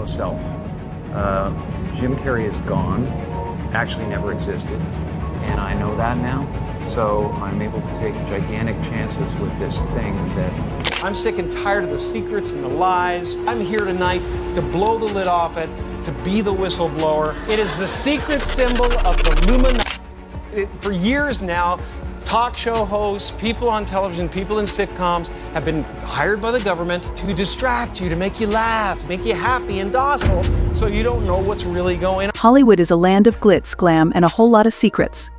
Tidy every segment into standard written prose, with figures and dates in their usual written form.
real self. Jim Carrey is gone, actually never existed, and I know that now. So I'm able to take gigantic chances with this thing that... I'm sick and tired of the secrets and the lies. I'm here tonight to blow the lid off it, to be the whistleblower. It is the secret symbol of the Illuminati. For years now, talk show hosts, people on television, people in sitcoms have been hired by the government to distract you, to make you laugh, make you happy and docile, so you don't know what's really going on. Hollywood is a land of glitz, glam, and a whole lot of secrets.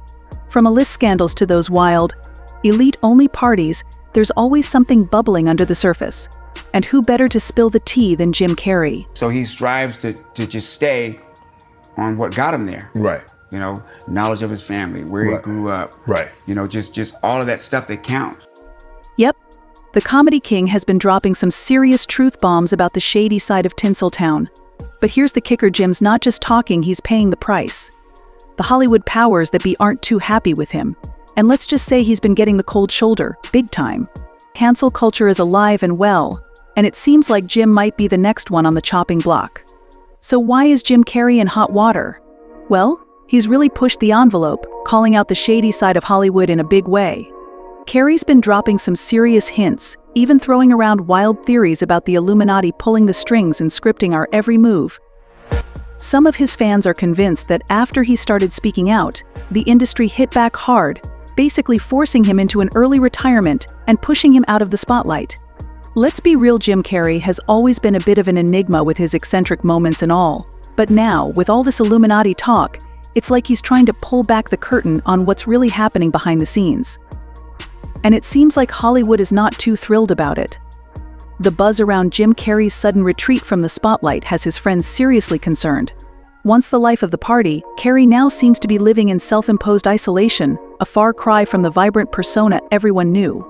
From Ellis scandals to those wild, elite-only parties, there's always something bubbling under the surface. And who better to spill the tea than Jim Carrey? So he strives to just stay on what got him there. Right. You know, knowledge of his family, where he grew up. Right. You know, just all of that stuff that counts. Yep. The Comedy King has been dropping some serious truth bombs about the shady side of Tinseltown. But here's the kicker, Jim's not just talking, he's paying the price. The Hollywood powers that be aren't too happy with him. And let's just say he's been getting the cold shoulder, big time. Cancel culture is alive and well, and it seems like Jim might be the next one on the chopping block. So why is Jim Carrey in hot water? Well, he's really pushed the envelope, calling out the shady side of Hollywood in a big way. Carrey's been dropping some serious hints, even throwing around wild theories about the Illuminati pulling the strings and scripting our every move. Some of his fans are convinced that after he started speaking out, the industry hit back hard, basically forcing him into an early retirement and pushing him out of the spotlight. Let's be real, Jim Carrey has always been a bit of an enigma with his eccentric moments and all. But now, with all this Illuminati talk, it's like he's trying to pull back the curtain on what's really happening behind the scenes. And it seems like Hollywood is not too thrilled about it. The buzz around Jim Carrey's sudden retreat from the spotlight has his friends seriously concerned. Once the life of the party, Carrey now seems to be living in self-imposed isolation, a far cry from the vibrant persona everyone knew.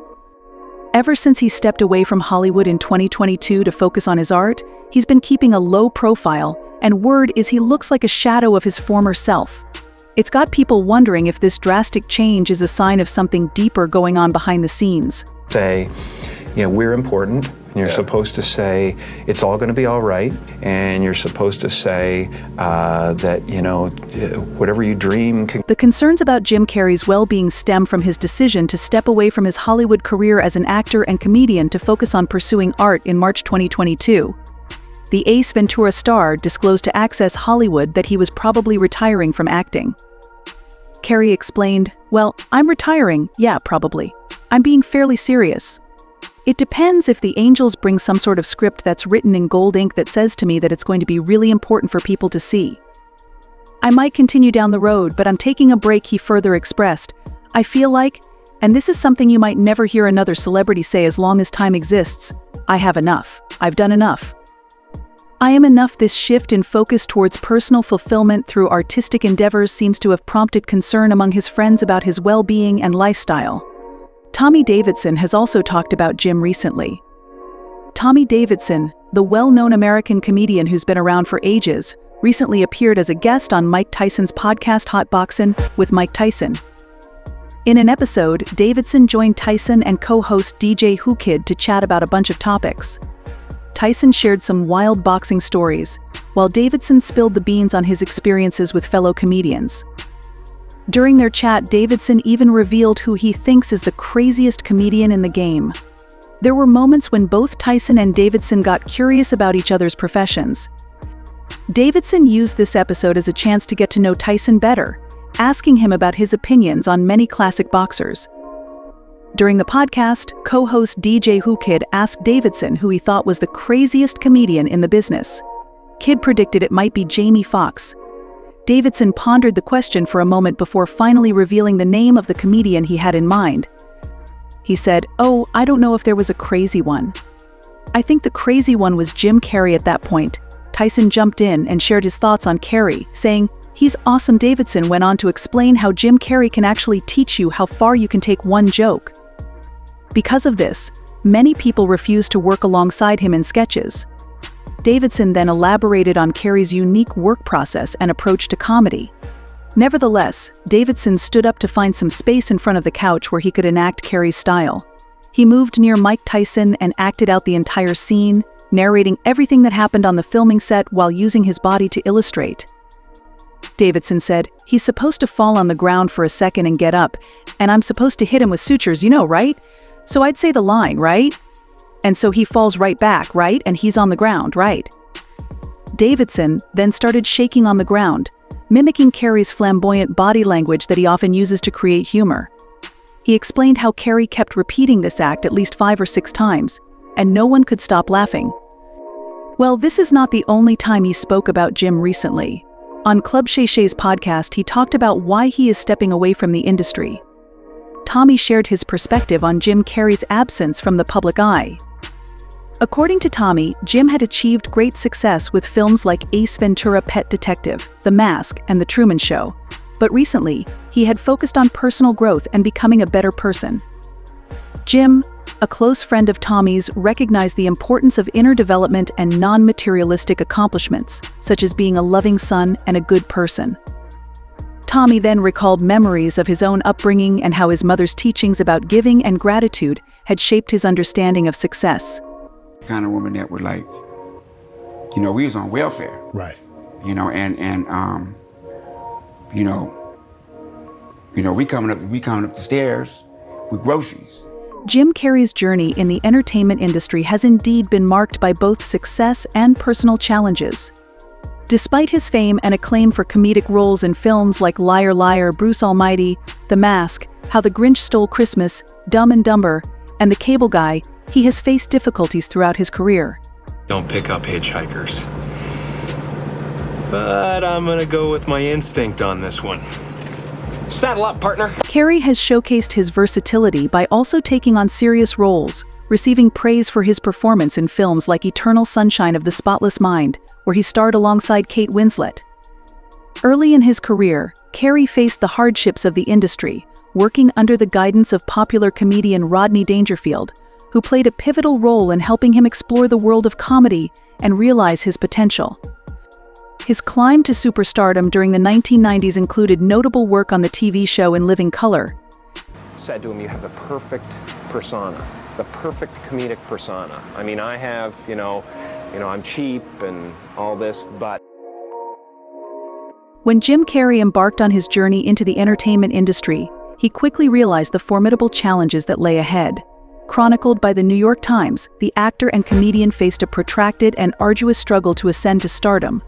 Ever since he stepped away from Hollywood in 2022 to focus on his art, he's been keeping a low profile, and word is he looks like a shadow of his former self. It's got people wondering if this drastic change is a sign of something deeper going on behind the scenes. Say, we're important. You're supposed to say, it's all going to be all right. And you're supposed to say that, whatever you dream can... The concerns about Jim Carrey's well-being stem from his decision to step away from his Hollywood career as an actor and comedian to focus on pursuing art in March 2022. The Ace Ventura star disclosed to Access Hollywood that he was probably retiring from acting. Carrey explained, "Well, I'm retiring, yeah, probably. I'm being fairly serious. It depends if the angels bring some sort of script that's written in gold ink that says to me that it's going to be really important for people to see. I might continue down the road, but I'm taking a break," he further expressed. "I feel like, and this is something you might never hear another celebrity say as long as time exists, I have enough. I've done enough. I am enough." This shift in focus towards personal fulfillment through artistic endeavors seems to have prompted concern among his friends about his well-being and lifestyle. Tommy Davidson has also talked about Jim recently. Tommy Davidson, the well-known American comedian who's been around for ages, recently appeared as a guest on Mike Tyson's podcast Hot Boxin' with Mike Tyson. In an episode, Davidson joined Tyson and co-host DJ Who Kid to chat about a bunch of topics. Tyson shared some wild boxing stories, while Davidson spilled the beans on his experiences with fellow comedians. During their chat, Davidson even revealed who he thinks is the craziest comedian in the game. There were moments when both Tyson and Davidson got curious about each other's professions. Davidson used this episode as a chance to get to know Tyson better, asking him about his opinions on many classic boxers. During the podcast, co-host DJ Who Kid asked Davidson who he thought was the craziest comedian in the business. Kid predicted it might be Jamie Foxx. Davidson pondered the question for a moment before finally revealing the name of the comedian he had in mind. He said, "Oh, I don't know if there was a crazy one. I think the crazy one was Jim Carrey." At that point, Tyson jumped in and shared his thoughts on Carrey, saying, "He's awesome." Davidson went on to explain how Jim Carrey can actually teach you how far you can take one joke. Because of this, many people refuse to work alongside him in sketches. Davidson then elaborated on Carrey's unique work process and approach to comedy. Nevertheless, Davidson stood up to find some space in front of the couch where he could enact Carrey's style. He moved near Mike Tyson and acted out the entire scene, narrating everything that happened on the filming set while using his body to illustrate. Davidson said, "He's supposed to fall on the ground for a second and get up, and I'm supposed to hit him with sutures, you know, right? So I'd say the line, right? And so he falls right back, right? And he's on the ground, right?" Davidson then started shaking on the ground, mimicking Carrey's flamboyant body language that he often uses to create humor. He explained how Carrey kept repeating this act at least 5 or 6 times, and no one could stop laughing. Well, this is not the only time he spoke about Jim recently. On Club Shay Shay's podcast, he talked about why he is stepping away from the industry. Tommy shared his perspective on Jim Carrey's absence from the public eye. According to Tommy, Jim had achieved great success with films like Ace Ventura: Pet Detective, The Mask, and The Truman Show, but recently, he had focused on personal growth and becoming a better person. Jim, a close friend of Tommy's, recognized the importance of inner development and non-materialistic accomplishments, such as being a loving son and a good person. Tommy then recalled memories of his own upbringing and how his mother's teachings about giving and gratitude had shaped his understanding of success. Kind of woman that would like, you know, we was on welfare. Right. You know, and we coming up the stairs with groceries. Jim Carrey's journey in the entertainment industry has indeed been marked by both success and personal challenges. Despite his fame and acclaim for comedic roles in films like Liar Liar, Bruce Almighty, The Mask, How the Grinch Stole Christmas, Dumb and Dumber, and The Cable Guy, he has faced difficulties throughout his career. Don't pick up hitchhikers. But I'm gonna go with my instinct on this one. Saddle up, partner. Carrey has showcased his versatility by also taking on serious roles, receiving praise for his performance in films like Eternal Sunshine of the Spotless Mind, where he starred alongside Kate Winslet. Early in his career, Carrey faced the hardships of the industry, working under the guidance of popular comedian Rodney Dangerfield, who played a pivotal role in helping him explore the world of comedy and realize his potential. His climb to superstardom during the 1990s included notable work on the TV show In Living Color. Said to him, "You have the perfect persona, the perfect comedic persona. I mean, I have, I'm cheap and all this, but..." When Jim Carrey embarked on his journey into the entertainment industry, he quickly realized the formidable challenges that lay ahead. Chronicled by the New York Times, the actor and comedian faced a protracted and arduous struggle to ascend to stardom.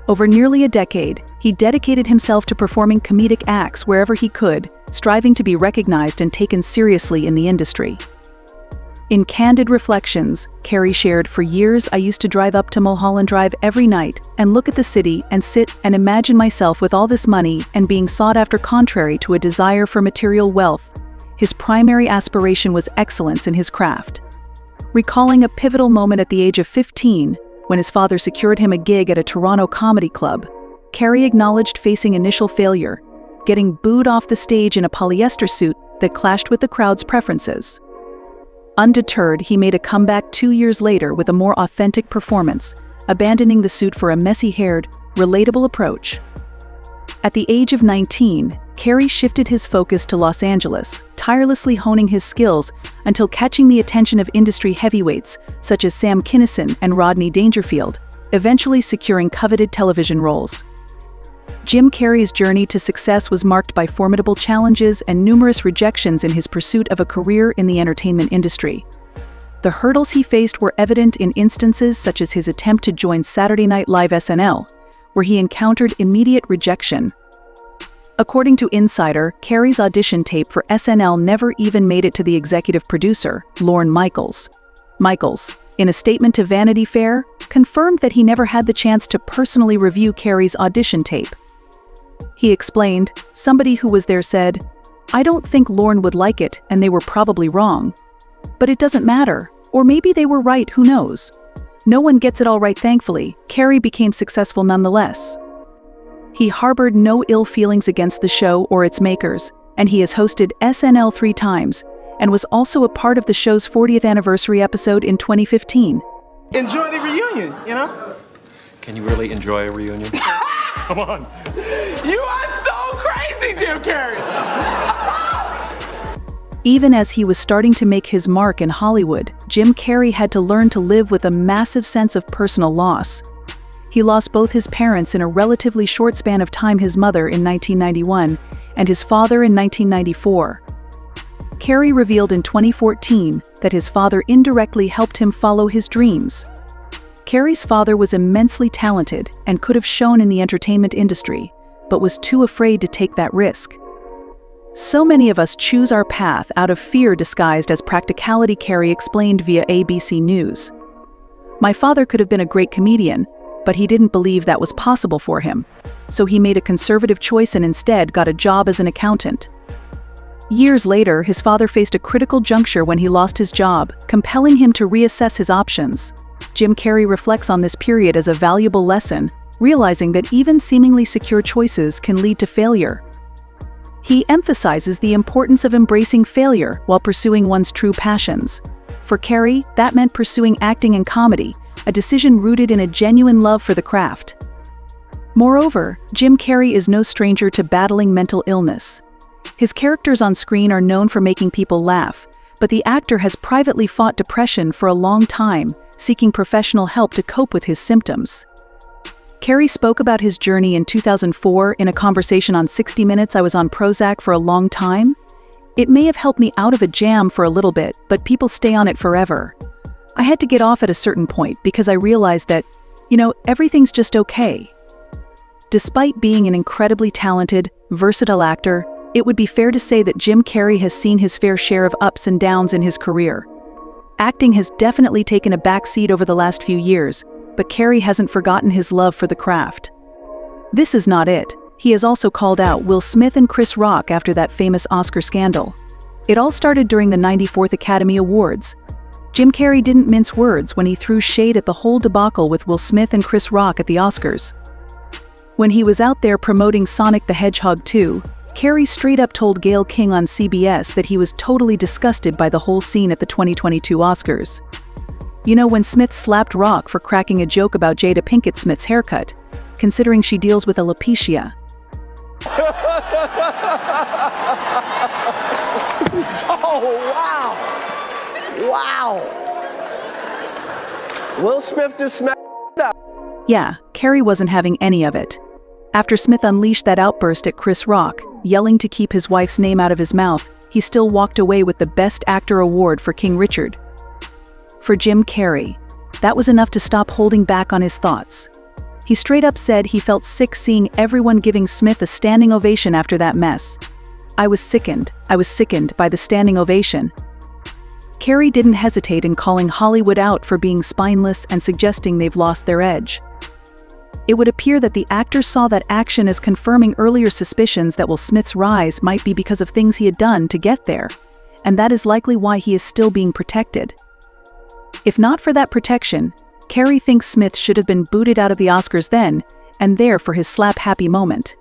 Over nearly a decade, he dedicated himself to performing comedic acts wherever he could, striving to be recognized and taken seriously in the industry. In Candid Reflections, Carrey shared, "For years I used to drive up to Mulholland Drive every night and look at the city and sit and imagine myself with all this money and being sought after. Contrary to a desire for material wealth, his primary aspiration was excellence in his craft." Recalling a pivotal moment at the age of 15, when his father secured him a gig at a Toronto comedy club, Carrey acknowledged facing initial failure, getting booed off the stage in a polyester suit that clashed with the crowd's preferences. Undeterred, he made a comeback 2 years later with a more authentic performance, abandoning the suit for a messy-haired, relatable approach. At the age of 19, Carrey shifted his focus to Los Angeles, tirelessly honing his skills until catching the attention of industry heavyweights such as Sam Kinison and Rodney Dangerfield, eventually securing coveted television roles. Jim Carrey's journey to success was marked by formidable challenges and numerous rejections in his pursuit of a career in the entertainment industry. The hurdles he faced were evident in instances such as his attempt to join Saturday Night Live SNL, where he encountered immediate rejection. According to Insider, Carrey's audition tape for SNL never even made it to the executive producer, Lorne Michaels. Michaels, in a statement to Vanity Fair, confirmed that he never had the chance to personally review Carrey's audition tape. He explained, "Somebody who was there said, 'I don't think Lorne would like it, and they were probably wrong. But it doesn't matter, or maybe they were right, who knows? No one gets it all right, thankfully. Carrey became successful nonetheless." He harbored no ill feelings against the show or its makers, and he has hosted SNL 3 times, and was also a part of the show's 40th anniversary episode in 2015. Enjoy the reunion, Can you really enjoy a reunion? Come on. You are so crazy, Jim Carrey! Even as he was starting to make his mark in Hollywood, Jim Carrey had to learn to live with a massive sense of personal loss. He lost both his parents in a relatively short span of time, his mother in 1991 and his father in 1994. Carrey revealed in 2014 that his father indirectly helped him follow his dreams. Carrey's father was immensely talented and could have shone in the entertainment industry, but was too afraid to take that risk. So many of us choose our path out of fear disguised as practicality, Carrey explained via ABC News. My father could have been a great comedian, but he didn't believe that was possible for him, so he made a conservative choice and instead got a job as an accountant. Years later, his father faced a critical juncture when he lost his job, compelling him to reassess his options. Jim Carrey reflects on this period as a valuable lesson, realizing that even seemingly secure choices can lead to failure. He emphasizes the importance of embracing failure while pursuing one's true passions. For Carrey, that meant pursuing acting and comedy, a decision rooted in a genuine love for the craft. Moreover, Jim Carrey is no stranger to battling mental illness. His characters on screen are known for making people laugh, but the actor has privately fought depression for a long time, seeking professional help to cope with his symptoms. Carrey spoke about his journey in 2004 in a conversation on 60 Minutes. I was on Prozac for a long time. It may have helped me out of a jam for a little bit, but people stay on it forever. I had to get off at a certain point because I realized that, everything's just okay. Despite being an incredibly talented, versatile actor, it would be fair to say that Jim Carrey has seen his fair share of ups and downs in his career. Acting has definitely taken a backseat over the last few years, but Carrey hasn't forgotten his love for the craft. This is not it. He has also called out Will Smith and Chris Rock after that famous Oscar scandal. It all started during the 94th Academy Awards. Jim Carrey didn't mince words when he threw shade at the whole debacle with Will Smith and Chris Rock at the Oscars. When he was out there promoting Sonic the Hedgehog 2, Carrey straight up told Gayle King on CBS that he was totally disgusted by the whole scene at the 2022 Oscars. When Smith slapped Rock for cracking a joke about Jada Pinkett Smith's haircut, considering she deals with alopecia. Oh, wow! Wow! Will Smith just smacked up. Yeah, Carrey wasn't having any of it. After Smith unleashed that outburst at Chris Rock, yelling to keep his wife's name out of his mouth, he still walked away with the Best Actor award for King Richard. For Jim Carrey, that was enough to stop holding back on his thoughts. He straight up said he felt sick seeing everyone giving Smith a standing ovation after that mess. I was sickened by the standing ovation. Carrey didn't hesitate in calling Hollywood out for being spineless and suggesting they've lost their edge. It would appear that the actor saw that action as confirming earlier suspicions that Will Smith's rise might be because of things he had done to get there, and that is likely why he is still being protected. If not for that protection, Carrey thinks Smith should have been booted out of the Oscars then and there for his slap-happy moment.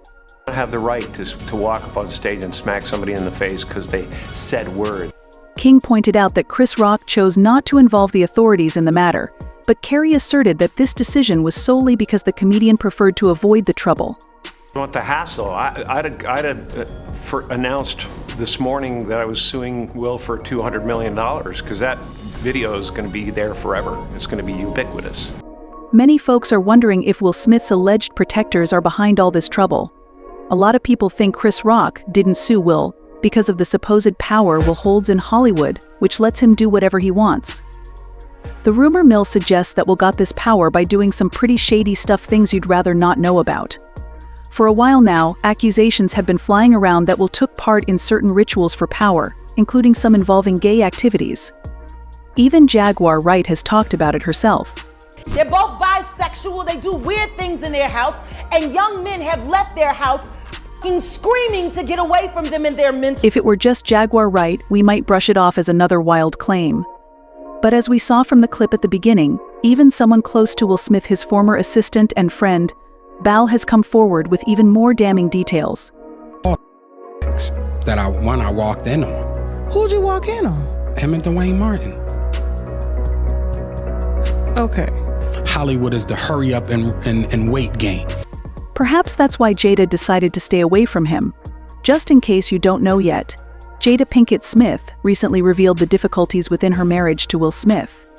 I have the right to walk up on stage and smack somebody in the face because they said words. King pointed out that Chris Rock chose not to involve the authorities in the matter, but Carrey asserted that this decision was solely because the comedian preferred to avoid the trouble. I want the hassle. I'd have announced this morning that I was suing Will for $200 million because that video is going to be there forever. It's going to be ubiquitous. Many folks are wondering if Will Smith's alleged protectors are behind all this trouble. A lot of people think Chris Rock didn't sue Will because of the supposed power Will holds in Hollywood, which lets him do whatever he wants. The rumor mill suggests that Will got this power by doing some pretty shady stuff, things you'd rather not know about. For a while now, accusations have been flying around that Will took part in certain rituals for power, including some involving gay activities. Even Jaguar Wright has talked about it herself. They're both bisexual, they do weird things in their house, and young men have left their house screaming to get away from them in their mental. If it were just Jaguar Wright, we might brush it off as another wild claim. But as we saw from the clip at the beginning, even someone close to Will Smith, his former assistant and friend, Bal, has come forward with even more damning details. That I walked in on. Who'd you walk in on? Him and Dwayne Martin. Okay. Hollywood is the hurry up and wait game. Perhaps that's why Jada decided to stay away from him. Just in case you don't know yet, Jada Pinkett Smith recently revealed the difficulties within her marriage to Will Smith.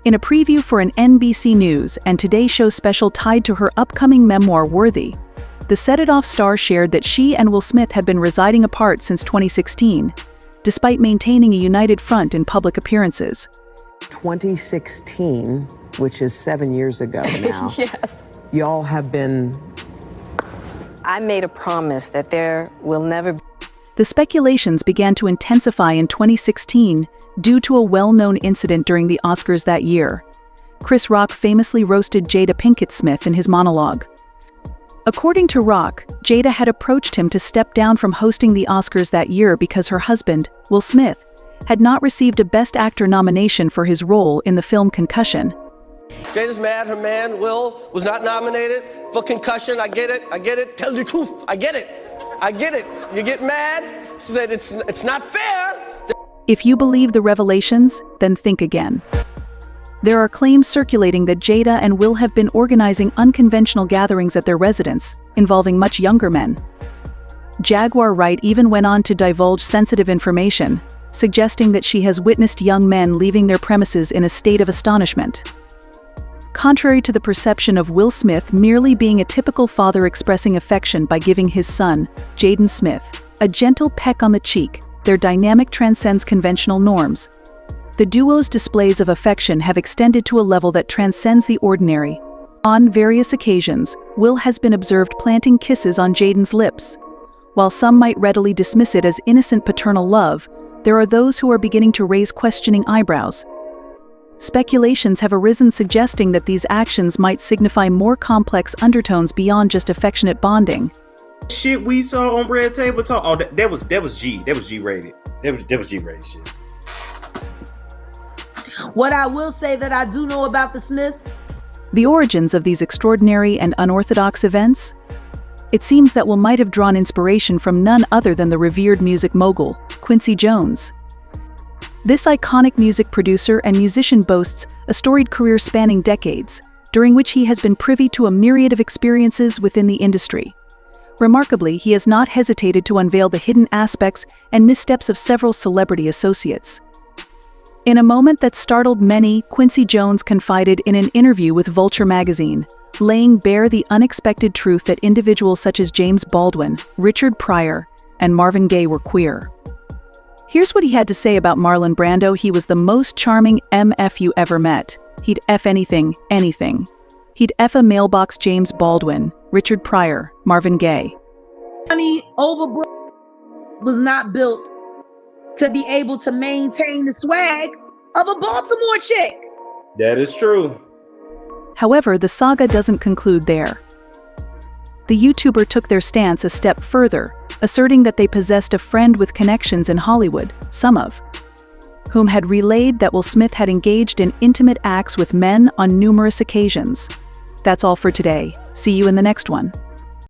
In a preview for an NBC News and Today Show special tied to her upcoming memoir Worthy, the Set It Off star shared that she and Will Smith had been residing apart since 2016, despite maintaining a united front in public appearances. 2016, which is 7 years ago now. Yes. Y'all have been... I made a promise that there will never be... The speculations began to intensify in 2016 due to a well-known incident during the Oscars that year. Chris Rock famously roasted Jada Pinkett Smith in his monologue. According to Rock, Jada had approached him to step down from hosting the Oscars that year because her husband, Will Smith, had not received a Best Actor nomination for his role in the film Concussion. Jada's mad her man, Will, was not nominated for Concussion. I get it. Tell the truth. I get it. You get mad, she said it's not fair. If you believe the revelations, then think again. There are claims circulating that Jada and Will have been organizing unconventional gatherings at their residence, involving much younger men. Jaguar Wright even went on to divulge sensitive information, suggesting that she has witnessed young men leaving their premises in a state of astonishment. Contrary to the perception of Will Smith merely being a typical father expressing affection by giving his son, Jaden Smith, a gentle peck on the cheek, their dynamic transcends conventional norms. The duo's displays of affection have extended to a level that transcends the ordinary. On various occasions, Will has been observed planting kisses on Jaden's lips. While some might readily dismiss it as innocent paternal love, there are those who are beginning to raise questioning eyebrows. Speculations have arisen suggesting that these actions might signify more complex undertones beyond just affectionate bonding. Shit we saw on Red Table Talk. Oh, that was G. That was G-rated. That was G-rated shit. What I will say that I do know about the Smiths. The origins of these extraordinary and unorthodox events? It seems that Will might have drawn inspiration from none other than the revered music mogul, Quincy Jones. This iconic music producer and musician boasts a storied career spanning decades, during which he has been privy to a myriad of experiences within the industry. Remarkably, he has not hesitated to unveil the hidden aspects and missteps of several celebrity associates. In a moment that startled many, Quincy Jones confided in an interview with Vulture magazine, laying bare the unexpected truth that individuals such as James Baldwin, Richard Pryor, and Marvin Gaye were queer. Here's what he had to say about Marlon Brando. He was the most charming MF you ever met. He'd F anything, anything. He'd F a mailbox James Baldwin, Richard Pryor, Marvin Gaye. Money over was not built to be able to maintain the swag of a Baltimore chick. That is true. However, the saga doesn't conclude there. The YouTuber took their stance a step further, asserting that they possessed a friend with connections in Hollywood, some of whom had relayed that Will Smith had engaged in intimate acts with men on numerous occasions. That's all for today. See you in the next one.